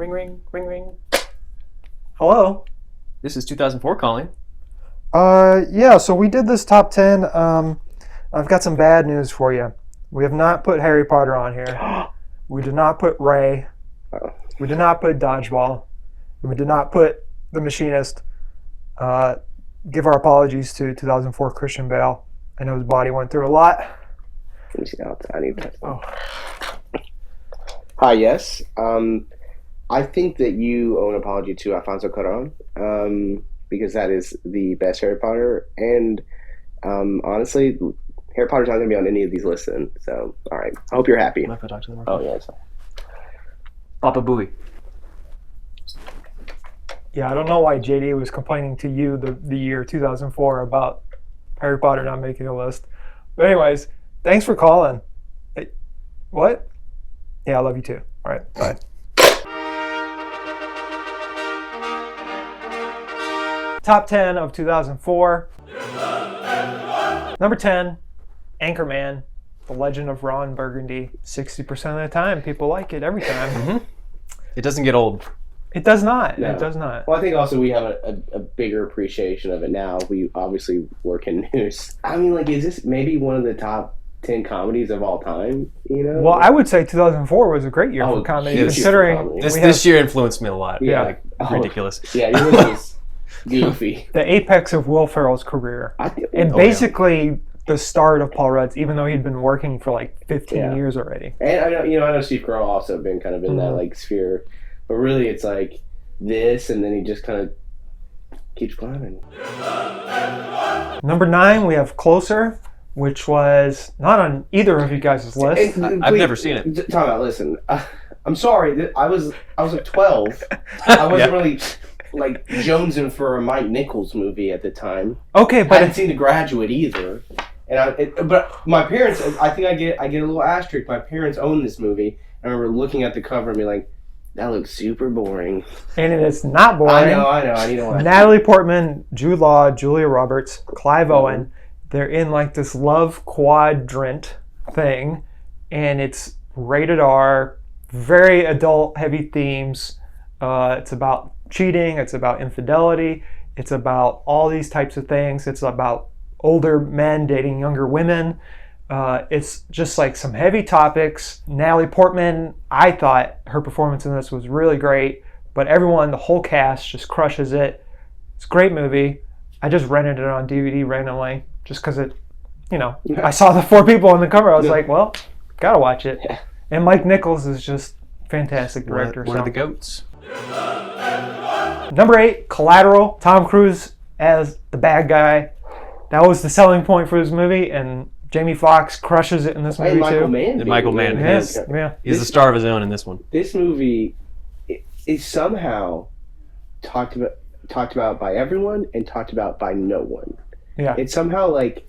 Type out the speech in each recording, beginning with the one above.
Ring, ring, ring, ring. Hello. This is 2004 calling. Yeah, so we did this top 10. I've got some bad news for you. We have not put Harry Potter on here. We did not put Ray. We did not put Dodgeball. And we did not put The Machinist. Give our apologies to 2004 Christian Bale. I know his body went through a lot. Let me see how tiny that is. Oh. Hi, yes. I think that you owe an apology to Alfonso Cuarón, because that is the best Harry Potter. And honestly, Harry Potter's not going to be on any of these lists then. So, all right. I hope you're happy. Am I talk to them? Oh, yeah. Sorry. Papa Booey. Yeah, I don't know why JD was complaining to you the year 2004 about Harry Potter not making a list. But anyways, thanks for calling. Hey, what? Yeah, I love you too. All right, bye. Top 10 of 2004. Number 10, Anchorman, The Legend of Ron Burgundy. 60% of the time, people like it every time. Mm-hmm. It doesn't get old. It does not. No. It does not. Well, I think also we have a bigger appreciation of it now. We obviously work in news. I mean, like, is this maybe one of the top 10 comedies of all time? You know? Well, I would say 2004 was a great year for comedy, considering this year influenced me a lot. Yeah. Like, ridiculous. Yeah, it was goofy. The apex of Will Ferrell's career. And basically the start of Paul Rudd's, even though he'd been working for like 15 years already. And I know Steve Carell also been kind of in that like sphere. But really, it's like this, and then he just kind of keeps climbing. Number 9, we have Closer, which was not on either of you guys' list. I've never seen it. Talk about, listen, I'm sorry. I was like 12. I wasn't really like jonesing for a Mike Nichols movie at the time. Okay, but I hadn't seen The Graduate either. But my parents, I think I get a little asterisk. My parents own this movie. I remember looking at the cover and being like, that looks super boring. And it is not boring. I know. I need to watch Natalie Portman, Jude Law, Julia Roberts, Clive Owen. They're in like this love quadrant thing, and it's rated R, very adult heavy themes. It's about cheating. It's about infidelity. It's about all these types of things. It's about older men dating younger women. It's just like some heavy topics. Natalie Portman, I thought her performance in this was really great, but everyone, the whole cast just crushes it. It's a great movie. I just rented it on DVD randomly just because it, I saw the 4 people on the cover. I was like, well, gotta watch it. Yeah. And Mike Nichols is just fantastic director. One of the goats. Number 8, Collateral. Tom Cruise as the bad guy. That was the selling point for this movie, and Jamie Foxx crushes it in this movie Michael too. Mann. Michael Mann. Yes, yeah. He's the star of his own in this one. This movie is somehow talked about by everyone and talked about by no one. Yeah. It's somehow like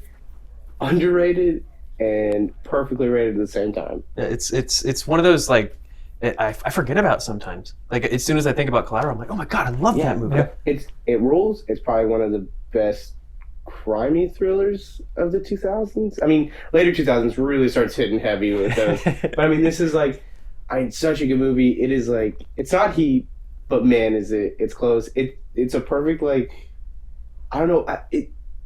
underrated and perfectly rated at the same time. It's one of those like I forget about sometimes. Like as soon as I think about Collateral, I'm like, oh my god, I love that movie. Yeah. It rules. It's probably one of the best crimey thrillers of the 2000s. I mean, later 2000s really starts hitting heavy with those. But I mean, this is like, such a good movie. It is like, it's not Heat, but man, is it? It's close. It's a perfect like, I don't know.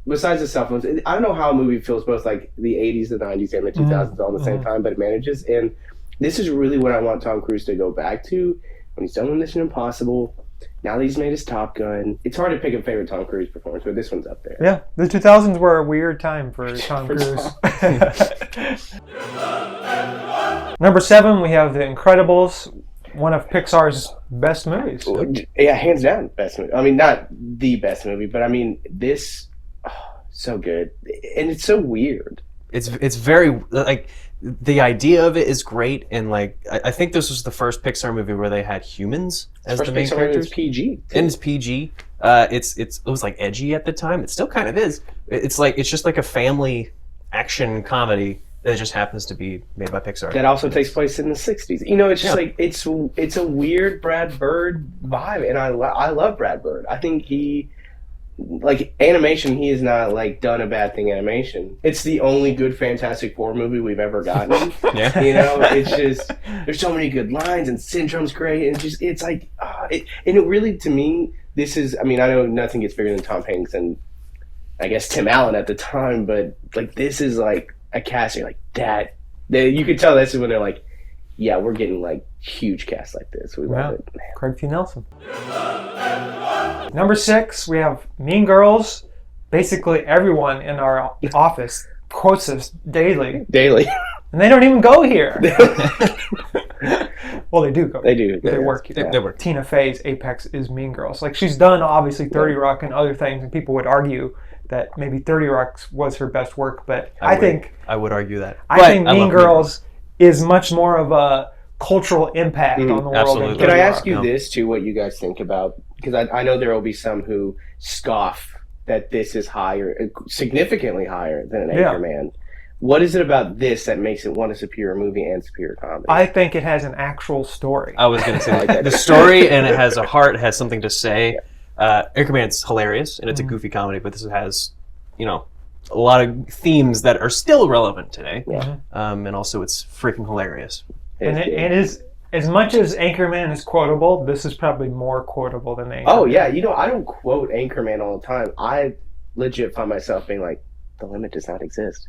Besides the cell phones, I don't know how a movie feels both like the 80s, the 90s, and the 2000s all at the same time, but it manages. And this is really what I want Tom Cruise to go back to when he's done with Mission Impossible. Now that he's made his Top Gun, it's hard to pick a favorite Tom Cruise performance, but this one's up there. Yeah, the 2000s were a weird time for Tom Cruise. Number 7, we have The Incredibles, one of Pixar's best movies. Yeah, hands down, best movie. I mean, not the best movie, but I mean, this, so good. And it's so weird. It's very, like, the idea of it is great, and like I think this was the first Pixar movie where they had humans as the main characters. It's PG. And it's PG. It was like edgy at the time. It still kind of is. It's just like a family action comedy that just happens to be made by Pixar. That also takes place in the 60s. It's just like it's a weird Brad Bird vibe, and I love Brad Bird. I think he like animation, he has not like done a bad thing animation. It's the only good Fantastic Four movie we've ever gotten. Yeah. You know, it's just there's so many good lines and Syndrome's great, and it's like and it really, to me, this is, I mean, I know nothing gets bigger than Tom Hanks and I guess Tim Allen at the time, but like this is like a casting like that. You could tell this is when they're like, yeah, we're getting like huge casts like this. We love it. Craig T. Nelson. Number 6, we have Mean Girls. Basically, everyone in our office quotes us daily, and they don't even go here. Well, they do go. They do. They work here. They work. Tina Fey's apex is Mean Girls. Like, she's done obviously 30 Rock and other things, and people would argue that maybe 30 Rock was her best work, but I think argue that. I think Mean Girls is much more of a cultural impact on the world. Absolutely. Can I ask you this too? What you guys think about? Because I know there will be some who scoff that this is higher, significantly higher than an Anchorman. What is it about this that makes it one a superior movie and superior comedy? I think it has an actual story. I was going to say the story, and it has a heart, it has something to say. Anchorman's hilarious, and it's a goofy comedy, but this has, a lot of themes that are still relevant today. Yeah. And also it's freaking hilarious. And it is, as much as Anchorman is quotable, this is probably more quotable than Anchorman. Oh, yeah. I don't quote Anchorman all the time. I legit find myself being like, the limit does not exist.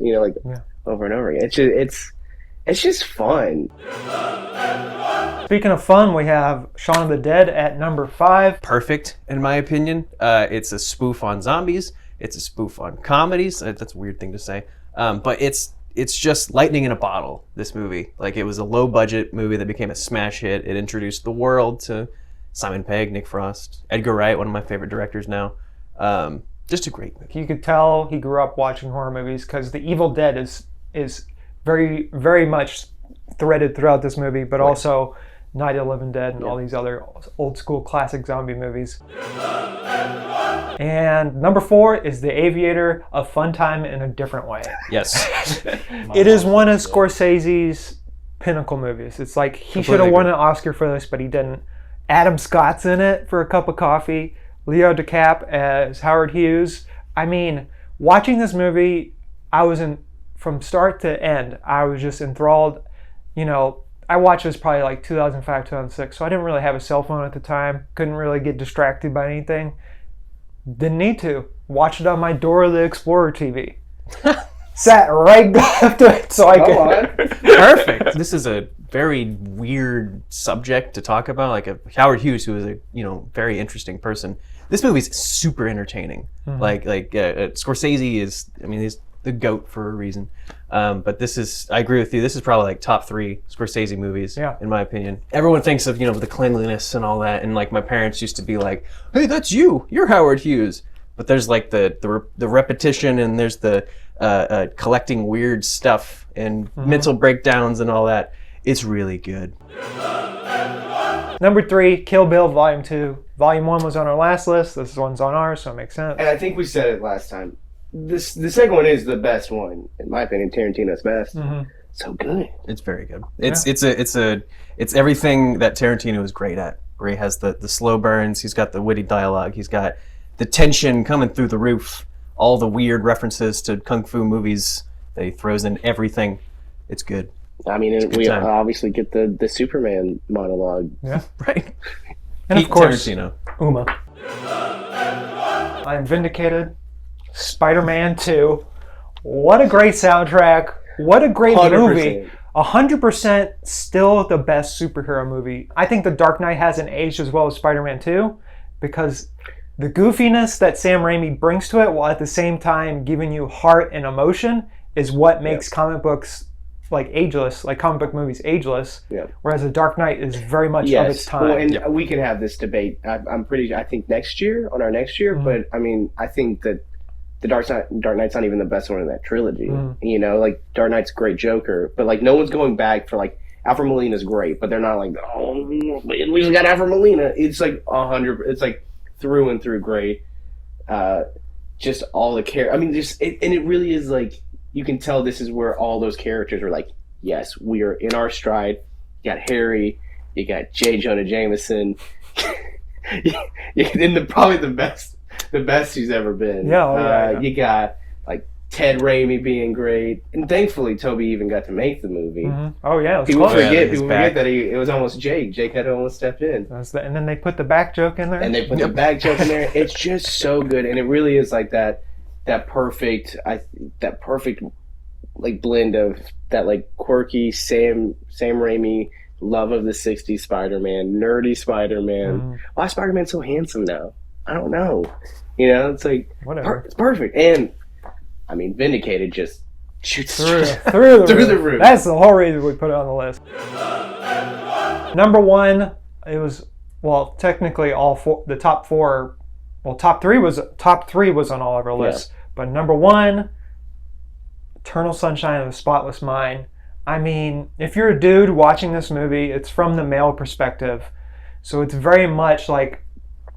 Over and over again. It's just fun. Speaking of fun, we have Shaun of the Dead at number 5. Perfect, in my opinion. It's a spoof on zombies. It's a spoof on comedies. That's a weird thing to say. But it's just lightning in a bottle, this movie. Like, it was a low-budget movie that became a smash hit. It introduced the world to Simon Pegg, Nick Frost, Edgar Wright, one of my favorite directors now. Just a great movie. You could tell he grew up watching horror movies because The Evil Dead is very, very much threaded throughout this movie, but also Night of the Living Dead and all these other old-school classic zombie movies. And number 4 is The Aviator, a fun time in a different way. Yes. It is one of Scorsese's pinnacle movies. It's like he should have won an Oscar for this, but he didn't. Adam Scott's in it for a cup of coffee. Leo DiCap as Howard Hughes. I mean, watching this movie, from start to end, I was just enthralled. I watched this probably like 2005, 2006, so I didn't really have a cell phone at the time. Couldn't really get distracted by anything. Didn't need to. Watched it on my Dora the Explorer TV. Sat right up to it so I could. Perfect. This is a very weird subject to talk about. Like Howard Hughes, who is a very interesting person. This movie's super entertaining. Mm-hmm. Like Scorsese is. I mean, he's the GOAT for a reason. But this is. I agree with you. This is probably like top 3 Scorsese movies, in my opinion. Everyone thinks of the cleanliness and all that, and like my parents used to be like, "Hey, that's you. You're Howard Hughes." But there's like the repetition, and there's the collecting weird stuff and mental breakdowns and all that. It's really good. Number 3, Kill Bill Volume 2. Volume 1 was on our last list. This one's on ours, so it makes sense. And I think we said it last time. The second one is the best one, in my opinion. Tarantino's best. Mm-hmm. So good. It's very good. It's everything that Tarantino is great at. Where he has the slow burns. He's got the witty dialogue. He's got the tension coming through the roof. All the weird references to kung fu movies that he throws in everything. It's good. I mean, we obviously get the Superman monologue. Yeah, right. And Pete of course, Tarantino. Uma. I'm Vindicated. Spider-Man 2. What a great soundtrack. What a great 100%. movie. 100% still the best superhero movie. I think The Dark Knight hasn't aged as well as Spider-Man 2 because the goofiness that Sam Raimi brings to it while at the same time giving you heart and emotion is what makes comic books like ageless, like comic book movies ageless, whereas The Dark Knight is very much of its time. Well, and we can have this debate, I think next year, but I mean, I think that the Dark Knight's not even the best one in that trilogy. Like Dark Knight's a great Joker, but like no one's going back for like Alfred Molina's great, but they're not like, oh, we just got Alfred Molina. It's like 100. It's like through and through great. Just all the care. I mean, and it really is like you can tell this is where all those characters are like, yes, we are in our stride. You got Harry, you got J. Jonah Jameson, and probably the the best he's ever been. Yeah, You got like Ted Raimi being great, and thankfully Toby even got to make the movie. Mm-hmm. Oh yeah, people forget that it was almost Jake. Jake had to almost step in. And then they put the back joke in there. And they put the back joke in there. It's just so good, and it really is like that perfect like blend of that like quirky Sam Raimi love of the 60s Spider-Man, nerdy Spider-Man. Mm. Why is Spider-Man so handsome now? I don't know. You know, it's like whatever. It's perfect. And I mean, Vindicated just shoots through the roof. That's the whole reason we put it on the list. Number one, it was technically all four. The top four, top three was on all of our lists. Yeah. But number one, Eternal Sunshine of the Spotless Mind. I mean, if you're a dude watching this movie, it's from the male perspective. So it's very much like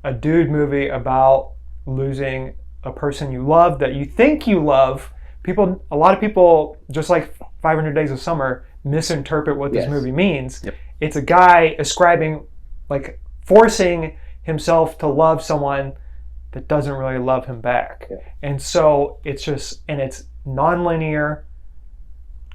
a dude movie about losing a person you love, that you think you love. A lot of people, just like 500 Days of Summer, misinterpret what this movie means. Yep. It's a guy forcing himself to love someone that doesn't really love him back. Yeah. And so it's non-linear,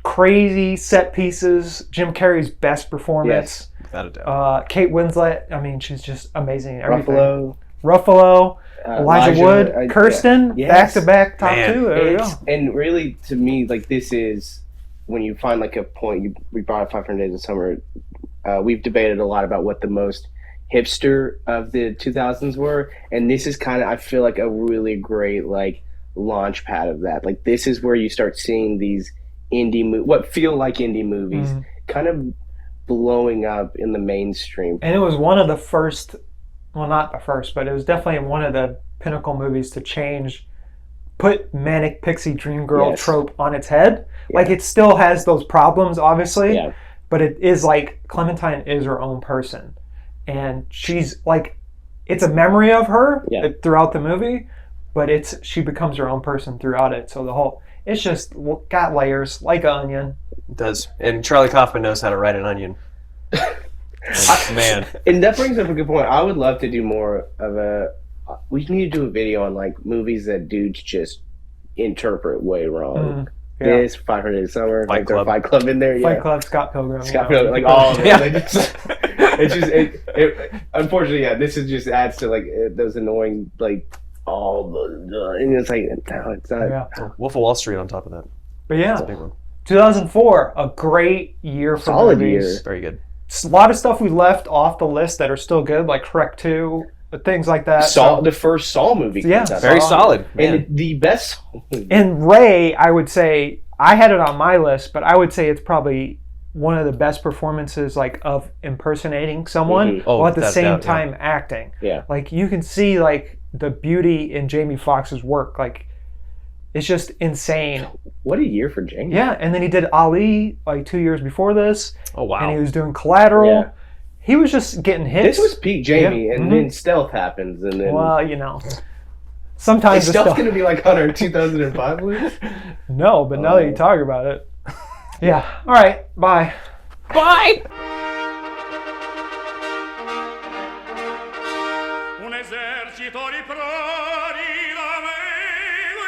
crazy set pieces. Jim Carrey's best performance. Yes, without a doubt. Kate Winslet, I mean, she's just amazing. Ruffalo, Elijah Wood, Kirsten, back-to-back top two. There we go. And really, to me, like, this is when you find like a point. We brought up 500 Days of Summer. We've debated a lot about what the most hipster of the 2000s were, and this is kind of, I feel like, a really great like launch pad of that. Like, this is where you start seeing these what feel like indie movies kind of blowing up in the mainstream. And it was one of the first, well, not the first, but it was definitely one of the pinnacle movies to put manic pixie dream girl trope on its head. Yeah. Like, it still has those problems, obviously, but it is like Clementine is her own person. And she's like, it's a memory of her throughout the movie, but she becomes her own person throughout it. So it's just got layers like an onion. It does. And Charlie Kaufman knows how to write an onion. Man. And that brings up a good point. I would love to do more of we need to do a video on like movies that dudes just interpret way wrong. Yeah. This 500 Days of Summer, Fight Club. Fight Club in there. Fight Club, Scott Pilgrim. Like all of it. Yeah. Unfortunately, this is just adds to like those annoying like all the and it's like no, it's not. Yeah. Wolf of Wall Street on top of that. But yeah, that's a big one. 2004, a great year for solid movies. Year. Very good. A lot of stuff we left off the list that are still good, like Shrek 2, things like that. The first Saw movie. Yeah, very solid. And the best. And Ray, I would say, I had it on my list, but I would say it's probably one of the best performances, like, of impersonating someone while at the same time acting. Yeah. Like, you can see, like, the beauty in Jamie Foxx's work. Like, it's just insane. What a year for Jamie. Yeah, and then he did Ali, like, 2 years before this. Oh, wow. And he was doing Collateral. Yeah. He was just getting hits. This was peak Jamie, and then Stealth happens, and then... Well, you know... Sometimes is Stealth going to be like on our 2005 list? No, but now that you talk about it. Yeah. All right. Bye. Bye. Un esercito di